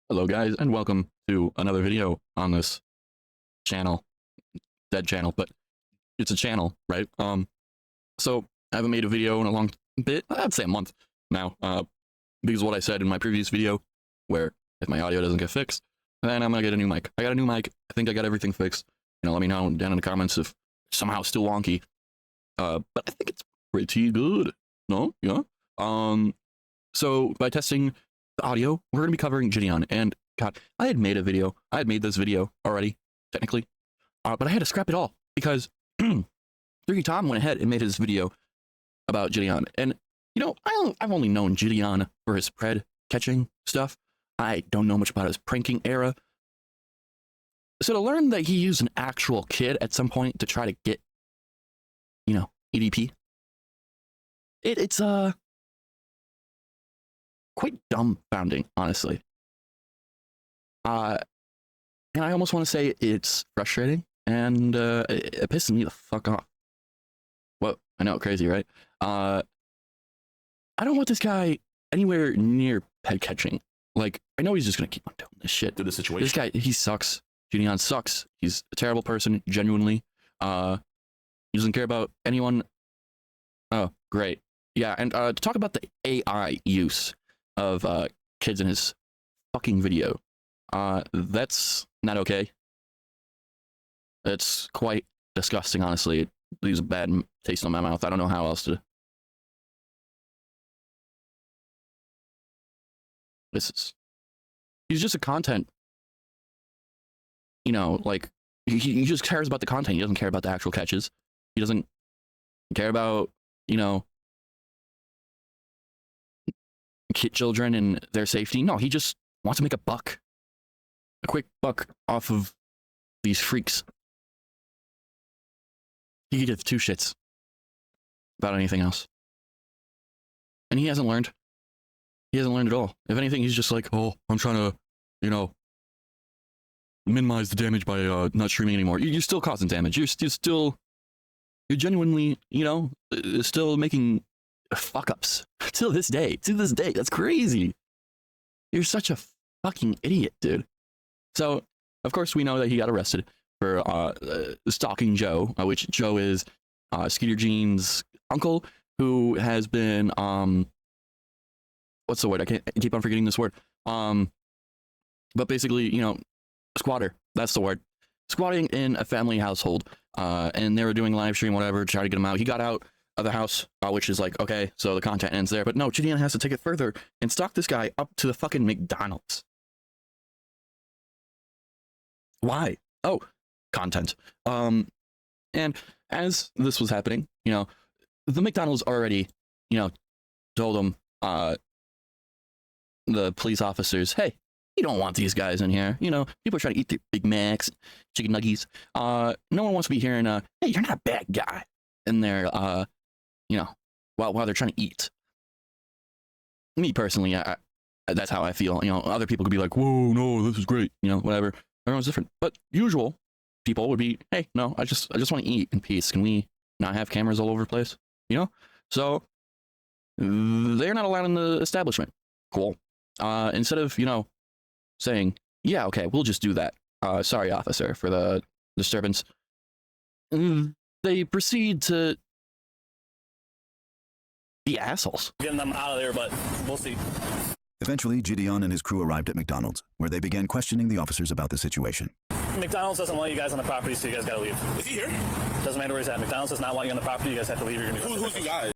Hello guys, and welcome to another video on this channel. Dead channel, but it's a channel, right? So I haven't made a video in a long bit, I'd say a month now, because of what I said in my previous video, where if my audio doesn't get fixed, then I'm gonna get a new mic. I got a new mic, I think I got everything fixed. Let me know down in the comments if somehow it's still wonky. But I think it's pretty good. No? Yeah? So by testing the audio, we're going to be covering Jidion. And God, I had made this video already, technically, but I had to scrap it all because 3Tom went ahead and made his video about Jidion. And, I've only known Jidion for his pred catching stuff. I don't know much about his pranking era. So to learn that he used an actual kid at some point to try to get, EDP, it's quite dumbfounding, honestly. And I almost want to say it's frustrating, and it pisses me the fuck off. Well, I know, crazy, right? I don't want this guy anywhere near pet catching. Like, I know he's just gonna keep on doing this shit. To the situation. This guy, he sucks. Jidion sucks. He's a terrible person, genuinely. He doesn't care about anyone. Oh, great. Yeah, and to talk about the AI use of kids in his fucking video, that's not okay. It's quite disgusting, honestly. It leaves a bad taste in my mouth. I don't know how else to. He's just a content, like, he just cares about the content. He doesn't care about the actual catches. He doesn't care about, children and their safety. No, he just wants to make a quick buck off of these freaks. He could give two shits about anything else. And he hasn't learned. He hasn't learned at all. If anything, he's just like, oh, I'm trying to, minimize the damage by not streaming anymore. You're still causing damage. You're genuinely, still making fuck ups to this day. That's crazy. You're such a fucking idiot, dude. So, of course, we know that he got arrested for stalking Joe, which Joe is Skeeter Jean's uncle, who has been what's the word? I keep on forgetting this word. But basically, squatter. That's the word. Squatting in a family household. And they were doing live stream, whatever, to try to get him out. He got out of the house, which is like, okay, so the content ends there. But no, Jidion has to take it further and stalk this guy up to the fucking McDonald's. Why? Oh, content. And as this was happening, the McDonald's already, told him, the police officers, hey, you don't want these guys in here. People are trying to eat their Big Macs, chicken nuggies. No one wants to be hearing, hey, you're not a bad guy. In there, while they're trying to eat. Me personally, that's how I feel. Other people could be like, whoa, no, this is great. Whatever. Everyone's different. But usual people would be, hey, no, I just want to eat in peace. Can we not have cameras all over the place? So they're not allowed in the establishment. Cool. Instead of, saying, yeah, okay, we'll just do that. Sorry, officer, for the disturbance. They proceed to be assholes. Getting them out of there, but we'll see. Eventually, Jidion and his crew arrived at McDonald's, where they began questioning the officers about the situation. McDonald's doesn't want you guys on the property, so you guys gotta leave. Is he here? Doesn't matter where he's at. McDonald's does not want you on the property. You guys have to leave. You're gonna be who's you guys?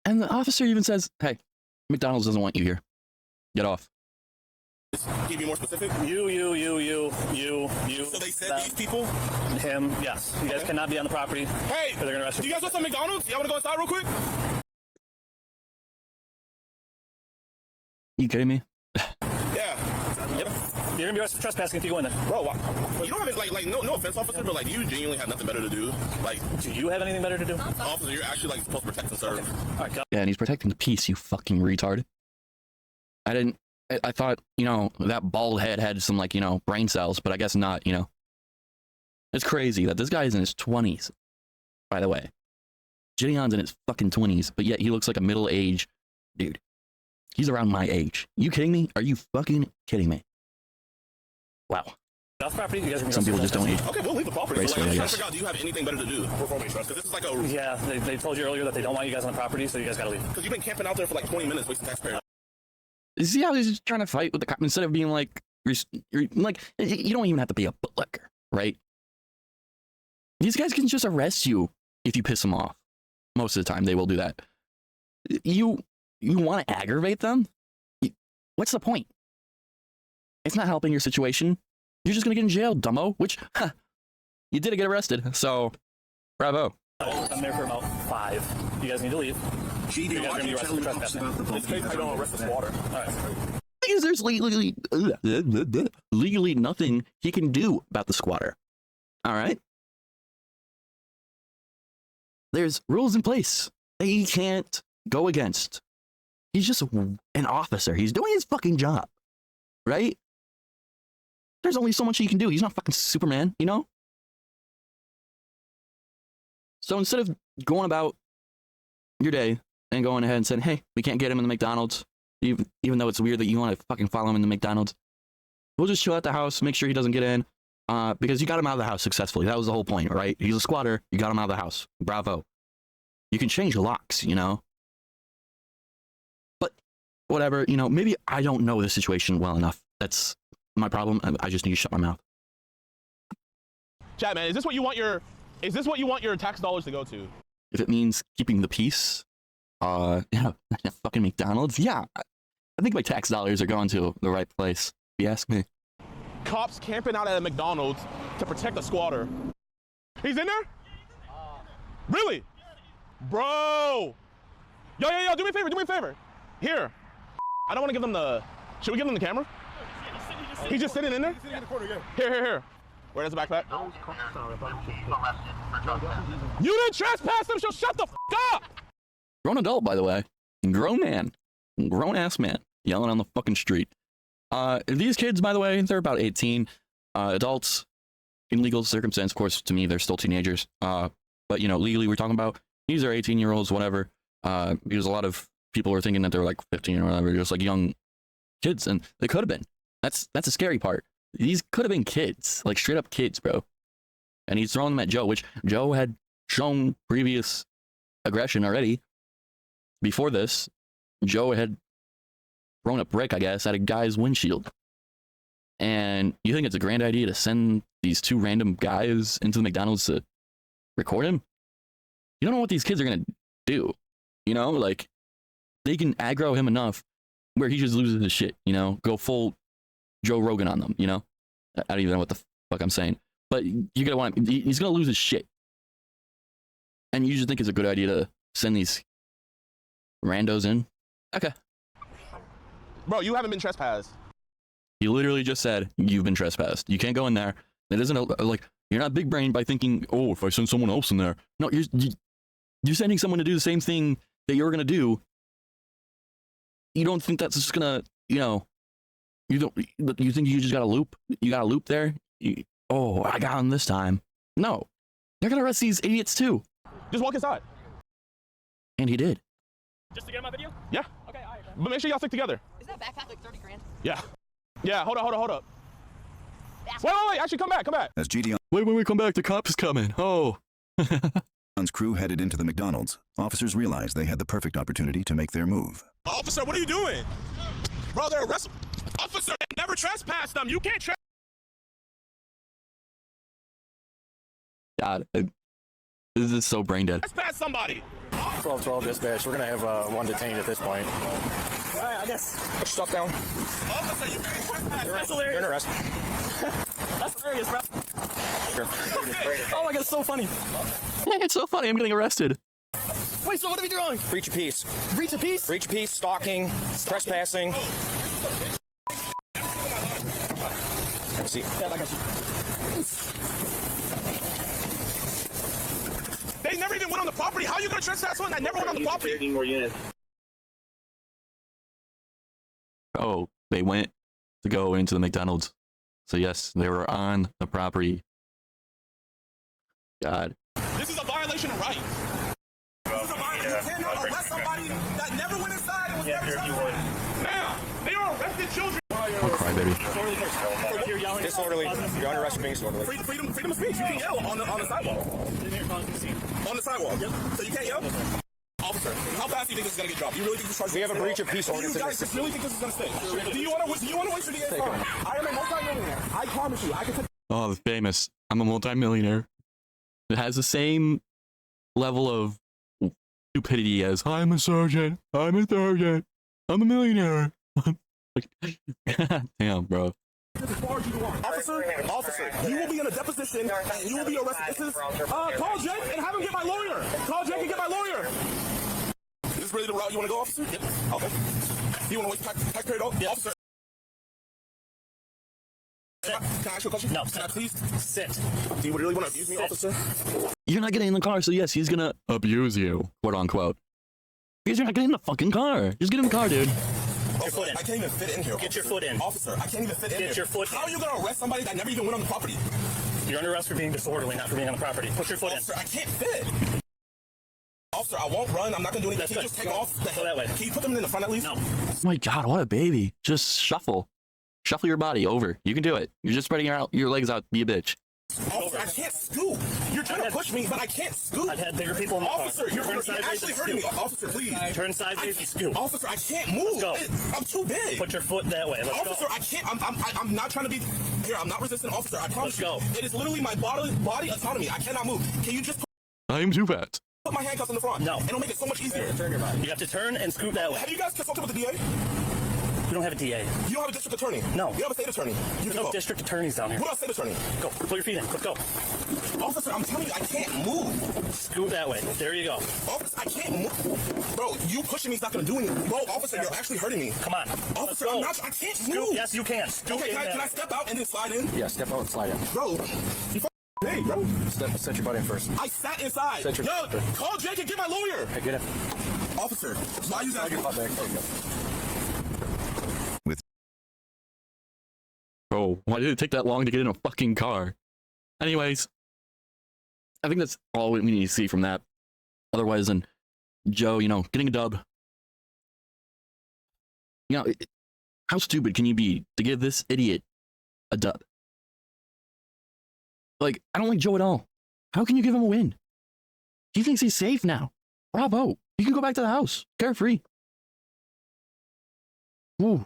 And the officer even says, hey, McDonald's doesn't want you here. Get off. Can you be more specific? You. So they said them, these people? Him, yes. You guys cannot be on the property. Hey, they're gonna arrest do you guys want some McDonald's? Y'all wanna go inside real quick? You kidding me? Yeah. Yep. You're gonna be arrested for trespassing if you go in there. Bro, why? You don't have it, like no offense, officer, but like you genuinely have nothing better to do. Like, do you have anything better to do? officer, you're actually like supposed to protect and serve. Okay. All right, go. Yeah, and he's protecting the peace, you fucking retard. I thought, that bald head had some, like, brain cells, but I guess not, It's crazy that this guy is in his 20s, by the way. Jidion's in his fucking 20s, but yet he looks like a middle-aged dude. He's around my age. You kidding me? Are you fucking kidding me? Wow. Off property, you guys are Some people just don't eat. Okay, we'll leave the property. Gracefully, So, like, I I'm trying to guess. figure out, do you have anything better to do before we trust? Because this is like a... Yeah, they told you earlier that they don't want you guys on the property, so you guys gotta leave. Because you've been camping out there for like 20 minutes wasting taxpayer. See how he's just trying to fight with the cop instead of being like, like, you don't even have to be a bootlicker, right? These guys can just arrest you if you piss them off. Most of the time, they will do that. You want to aggravate them? What's the point? It's not helping your situation. You're just gonna get in jail, dumbo. Which, you did get arrested. So, bravo. I'm there for about 5. You guys need to leave. You guys are gonna be arrested for trespassing. It's case I don't arrest this water. All right. Because there's legally nothing he can do about the squatter. All right? There's rules in place that he can't go against. He's just an officer. He's doing his fucking job. Right? There's only so much he can do. He's not fucking Superman, you know? So instead of going about your day and going ahead and saying, hey, we can't get him in the McDonald's, even though it's weird that you want to fucking follow him in the McDonald's, we'll just chill at the house, make sure he doesn't get in, because you got him out of the house successfully. That was the whole point, right? He's a squatter. You got him out of the house. Bravo. You can change locks, you know? But whatever, you know, maybe I don't know the situation well enough. That's my problem. I just need to shut my mouth. Chat, man, is this what you want your tax dollars to go to? If it means keeping the peace, yeah, fucking McDonald's, yeah. I think my tax dollars are going to the right place, if you ask me. Cops camping out at a McDonald's to protect a squatter. He's in there? Really? Bro! Yo, do me a favor, Here. I don't want to give them the... Should we give them the camera? He's just sitting in there? Here. Where is the backpack? You didn't trespass him, so shut the f*** up! Grown adult, by the way. Grown man. Grown-ass man. Yelling on the fucking street. These kids, by the way, they're about 18. Adults, in legal circumstance, of course, to me, they're still teenagers. But, you know, legally, we're talking about, these are 18-year-olds, whatever. Because a lot of people were thinking that they were like 15 or whatever, just like young kids, and they could have been. That's a scary part. These could have been kids, like straight up kids, bro. And he's throwing them at Joe, which Joe had shown previous aggression already. Before this, Joe had thrown a brick, I guess, at a guy's windshield. And you think it's a grand idea to send these 2 random guys into the McDonald's to record him? You don't know what these kids are going to do. You know, like, they can aggro him enough where he just loses his shit, you know? Go full Joe Rogan on them, you know? I don't even know what the fuck I'm saying. But you're going to want... He's going to lose his shit. And you just think it's a good idea to send these randos in? Okay. Bro, you haven't been trespassed. He literally just said, you've been trespassed. You can't go in there. It isn't like, you're not big brain by thinking, oh, if I send someone else in there. No, you're sending someone to do the same thing that you're going to do. You don't think that's just going to, you know, you think you just got a loop? You got a loop there? Oh, I got him this time. No. They're going to arrest these idiots too. Just walk inside. And he did. Just to get my video? Yeah. Okay, all right. But make sure y'all stick together. Is that backpack like 30 grand? Yeah. Yeah, hold up. Wait, actually, come back. As Jidions' Wait, come back. The cop is coming. Oh. crew headed into the McDonald's, officers realized they had the perfect opportunity to make their move. Officer, what are you doing? Bro, they're arresting. Officer, never trespass them. You can't trespass. God, this is so brain dead. Trespass somebody. 12-12 dispatch. We're gonna have one detained at this point. All right, I guess. Put your stuff down. Officer, you can't trespass. That's hilarious. You're under arrest. That's hilarious, bro. Oh my god, it's so funny. It's so funny. I'm getting arrested. Wait, so what are we doing? Breach of peace. Breach of peace? Breach of peace, stalking, trespassing. See. Yeah, I got you. They never even went on the property. How are you gonna trespass one that never went on the property? Oh, they went to go into the McDonald's. So yes, they were on the property. God. This is a violation of rights. This is a violation. You cannot arrest somebody that never went inside and was never trespassing. All right, baby. Disorderly person. You're yelling. Disorderly. You're under arrest for being disorderly. Freedom of speech. You can yell on the sidewalk. Didn't hear causing a scene. On the sidewalk. Yep. So you can't yell? Officer, how fast do you think this is gonna get dropped? You really think this charge? We have a breach of peace Do ordinance you in guys this really think this is gonna stay? Do you want to waste your DA's time? I am a multi-millionaire. I promise you, I can take. Oh, the famous. I'm a multimillionaire. It has the same level of stupidity as I'm a sergeant. I'm a sergeant. I'm a millionaire. Like, damn, bro. As far as you want. Officer, you will be in a deposition and you will be arrested. This is, call Jake and have him get my lawyer. Call Jake and get my lawyer. Is this really the route you want to go, officer? Yep. Okay. Do you want to waste taxpayer dollars? Yep. Officer. Can I ask you a question? No. Can I please? Sit. Do you really want to abuse me, Sit. officer? You're not getting in the car, so yes, he's gonna abuse you, quote unquote. Because you're not getting in the fucking car. Just get in the car, dude. Get your foot in. I can't even fit in here. Get your foot in. Officer, I can't even fit in here. Get your foot How in. are you going to arrest somebody that never even went on the property? You're under arrest for being disorderly, not for being on the property. Put your foot in. Officer, I can't fit. Officer, I won't run. I'm not going to do anything. That's Can you good. just take off? Go that way. Can you put them in the front at least? No. Oh my god, what a baby. Just shuffle. Shuffle your body over. You can do it. You're just spreading your legs out. Be a bitch. Officer, I can't scoop. You're trying to push me, but I can't scoop. I've had bigger people in the car. Officer, you're Turn sideways actually and hurting me. scoop. Officer, please. Turn sideways and scoop. Officer, I can't move. Let's go. I'm too big. Put your foot that way. Let's Officer, go. I can't. I'm not trying to be here. I'm not resistant, officer. I promise Let's you. go. It is literally my body autonomy. I cannot move. Can you just I'm too fat. put my handcuffs in the front? No. It'll make it so much easier. You have to turn and scoop that way. Have you guys consulted with the DA? We don't have a DA. You don't have a district attorney? No. You have a state attorney? You There's can no go. district attorneys down here. What about state attorney? Go. Put your feet in. Let's go. Officer, I'm telling you, I can't move. Scoop that way. There you go. Officer, I can't move. Bro, you pushing me is not going to do anything. Bro, officer, you're actually hurting me. Come on. Let's Officer, go. I can't Scoop. move. Yes, you can. Scoop Okay, in can I there. step out and then slide in? Yeah, step out and slide in. Bro, you hey, bro. Set your butt in first. I sat inside. Set your- Yo, call Jake and get my lawyer. Hey, get it. Officer, why you Slide your butt guys... back. There you go. Bro, why did it take that long to get in a fucking car? Anyways, I think that's all we need to see from that. Otherwise, than Joe, getting a dub. How stupid can you be to give this idiot a dub? Like, I don't like Joe at all. How can you give him a win? He thinks he's safe now. Bravo. You can go back to the house. Carefree. Woo.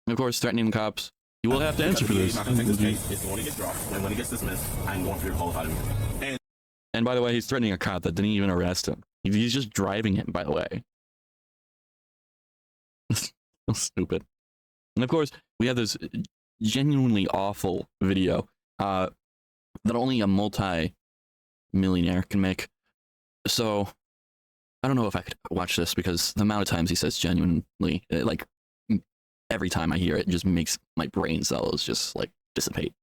And of course, threatening the cops. You will have to answer for this. Not gonna take this case. It's going to get dropped. And when it gets dismissed, I'm going for your qualified immunity. And by the way, he's threatening a cop that didn't even arrest him. He's just driving him, by the way. So stupid. And of course, we have this genuinely awful video that only a multi-millionaire can make. So, I don't know if I could watch this because the amount of times he says genuinely, like, every time I hear it, just makes my brain cells just, like, dissipate.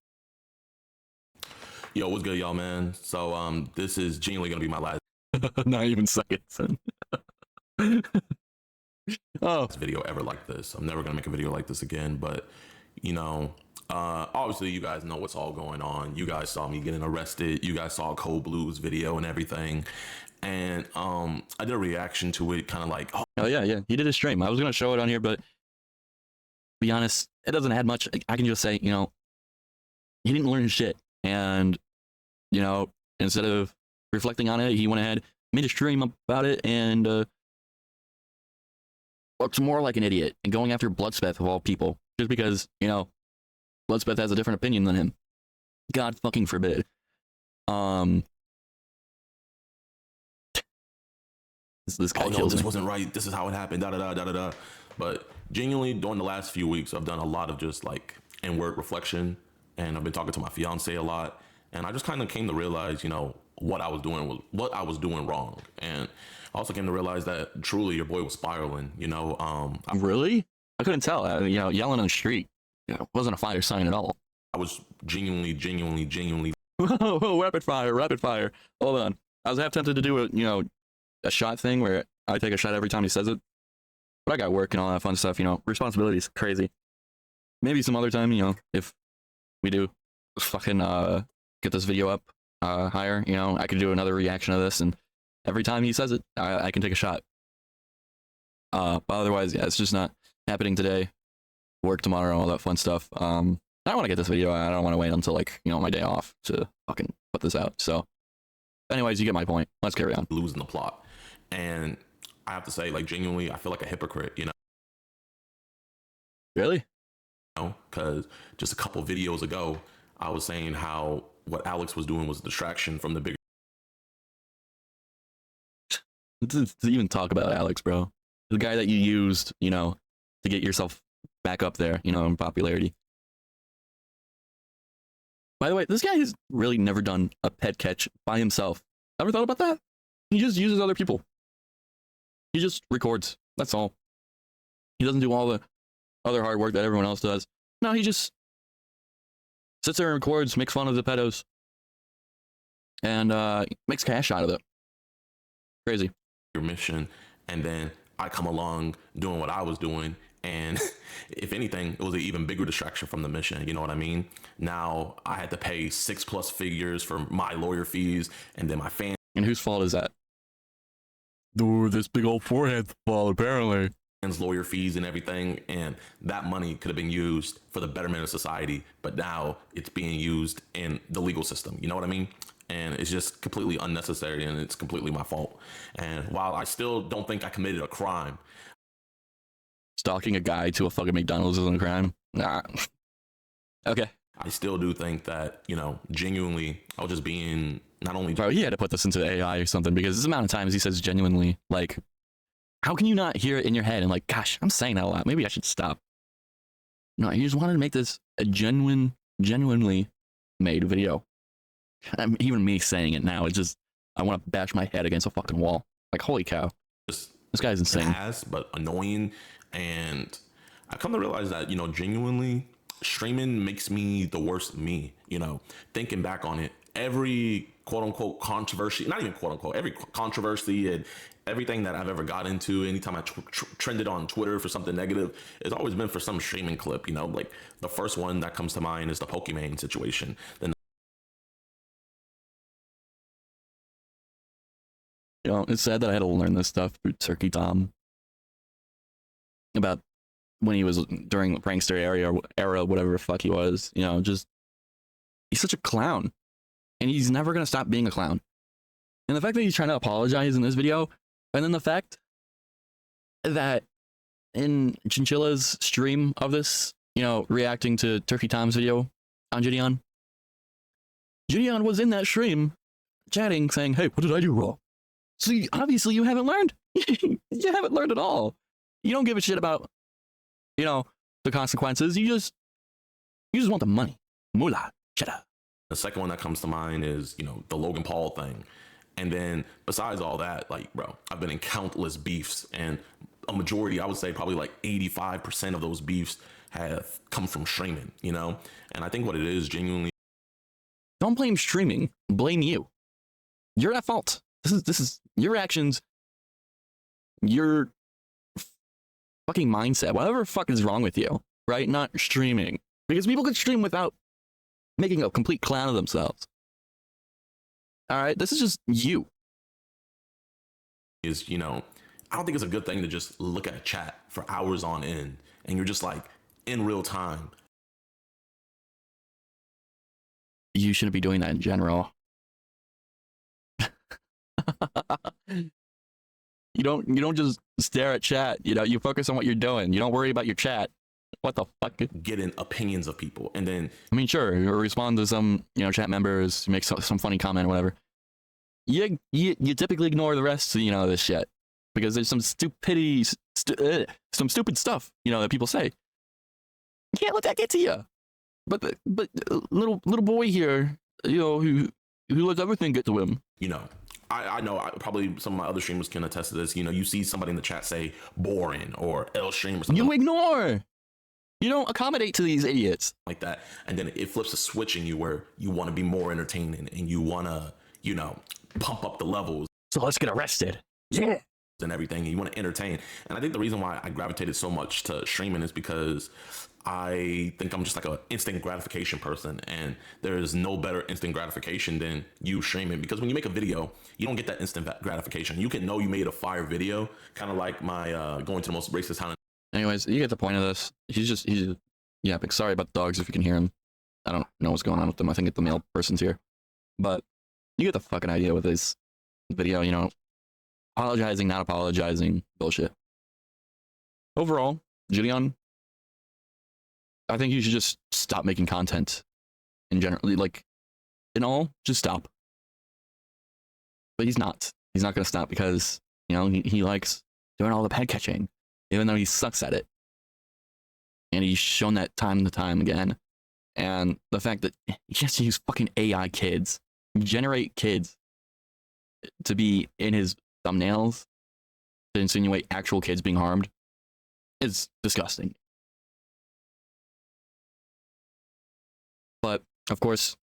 Yo, what's good, y'all, man? So, this is genuinely gonna be my last Not even seconds in. Oh. video ever like this. I'm never gonna make a video like this again, but, obviously you guys know what's all going on. You guys saw me getting arrested. You guys saw Cold Blues video and everything. And, I did a reaction to it, kind of like, Oh, yeah. He did a stream. I was going to show it on here, but to be honest, it doesn't add much. I can just say, he didn't learn his shit. And, instead of reflecting on it, he went ahead, made a stream about it, and looks more like an idiot and going after Bloodspeth of all people. Just because, Bloodspeth has a different opinion than him. God fucking forbid. This guy oh no, kills this me. wasn't right. This is how it happened. Da da da da da da. But genuinely, during the last few weeks, I've done a lot of just like inward reflection, and I've been talking to my fiance a lot, and I just kind of came to realize, what I was doing wrong, and I also came to realize that truly your boy was spiraling. Really? I couldn't tell. Yelling on the street wasn't a fire sign at all. I was genuinely. Whoa, rapid fire. Hold on. I was half tempted to do a shot thing where I take a shot every time he says it. But I got work and all that fun stuff, responsibilities, crazy. Maybe some other time, if we do fucking get this video up higher, I could do another reaction of this, and every time he says it, I can take a shot. But otherwise, yeah, it's just not happening today. work tomorrow, all that fun stuff. I don't want to get this video. I don't want to wait until like, you know, my day off to fucking put this out. So anyways, you get my point. Let's carry on. Losing the plot. And I have to say, like, genuinely, I feel like a hypocrite, you know? Really? Because just a couple videos ago, I was saying how what Alex was doing was a distraction from the bigger. To even talk about Alex, bro. The guy that you used, you know, to get yourself back up there, you know, in popularity. By the way, this guy has really never done a pet catch by himself. Ever thought about that? He just uses other people. He just records. That's all. He doesn't do all the other hard work that everyone else does. No, he just sits there and records, makes fun of the pedos, and makes cash out of it. Crazy. Your mission, and then I come along doing what I was doing, and if anything, it was an even bigger distraction from the mission. You know what I mean? Now I had to pay 6+ figures for my lawyer fees, and then my fans. And whose fault is that? Dude, this big old forehead's fault, apparently. Lawyer fees and everything, and that money could have been used for the betterment of society, but now it's being used in the legal system. You know what I mean? And it's just completely unnecessary, and it's completely my fault. And while I still don't think I committed a crime, Stalking a guy to a fucking McDonald's isn't a crime. Nah. Okay. I still do think that, you know, genuinely, I was just being not only. Bro, he had to put this into AI or something, because this amount of times he says genuinely, like, how can you not hear it in your head and like, gosh, I'm saying that a lot. Maybe I should stop. No, he just wanted to make this a genuinely made video. Even me saying it now, it's just, I want to bash my head against a fucking wall. Like, holy cow. Just this guy's insane. But annoying. And I come to realize that, you know, genuinely, streaming makes me the worst me. You know, thinking back on it, every quote unquote controversy, not even quote unquote, every controversy and everything that I've ever got into, anytime I trended on Twitter for something negative, it's always been for some streaming clip. You know, like the first one that comes to mind is the Pokemon situation. Then, you know, it's sad that I had to learn this stuff through Turkey Tom. About when he was during the prankster era, whatever the fuck he was. You know, just, he's such a clown. And he's never going to stop being a clown. And the fact that he's trying to apologize in this video, and then the fact that in Chinchilla's stream of this, you know, reacting to Turkey Tom's video on Jidion, Jidion was in that stream chatting, saying, hey, what did I do wrong? So obviously you haven't learned. You haven't learned at all. You don't give a shit about, you know, the consequences. You just want the money. Moolah. Cheddar. the second one that comes to mind is, you know, the Logan Paul thing. And then besides all that, like, bro, I've been in countless beefs, and a majority, I would say probably like 85% of those beefs have come from streaming, you know? And I think what it is genuinely. Don't blame streaming, blame you. You're at fault. This is your actions, your fucking mindset, whatever the fuck is wrong with you, right? Not streaming. Because people can stream without making a complete clown of themselves. All right, this is just you. Is, you know, I don't think it's a good thing to just look at a chat for hours on end and you're just like in real time. You shouldn't be doing that in general. You don't just stare at chat, you know, you focus on what you're doing. You don't worry about your chat. What the fuck? Getting opinions of people, and then I mean, sure, you respond to some, you know, chat members, make some funny comment or whatever. You typically ignore the rest, you know, this shit, because there's some stupidity, some stupid stuff, you know, that people say. You can't let that get to you. But little boy here, you know, who lets everything get to him. You know, I know probably some of my other streamers can attest to this. You know, you see somebody in the chat say boring or L stream or something. You ignore. You don't accommodate to these idiots like that, and then it flips a switch in you where you want to be more entertaining and you want to, you know, pump up the levels. So let's get arrested. Yeah. And everything, and you want to entertain. And I think the reason why I gravitated so much to streaming is because I think I'm just like an instant gratification person, and there's no better instant gratification than you streaming, because when you make a video, you don't get that instant gratification. You can know you made a fire video, kind of like my going to the most racist town Anyways, you get the point of this. He's yapping. Sorry about the dogs if you can hear him. I don't know what's going on with them. I think the male person's here. But you get the fucking idea with this video, you know. Apologizing, not apologizing, bullshit. Overall, Jidion, I think you should just stop making content in general. Like, in all, just stop. But he's not. He's not going to stop because, you know, he likes doing all the pet catching, even though he sucks at it. And he's shown that time and time again. And the fact that he has to use fucking AI kids, generate kids to be in his thumbnails to insinuate actual kids being harmed is disgusting. But, of course,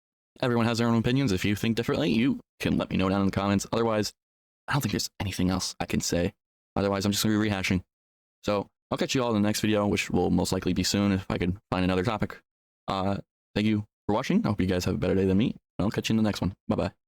everyone has their own opinions. If you think differently, you can let me know down in the comments. Otherwise, I don't think there's anything else I can say. Otherwise, I'm just going to be rehashing. So, I'll catch you all in the next video, which will most likely be soon if I can find another topic. Thank you for watching. I hope you guys have a better day than me. I'll catch you in the next one. Bye-bye.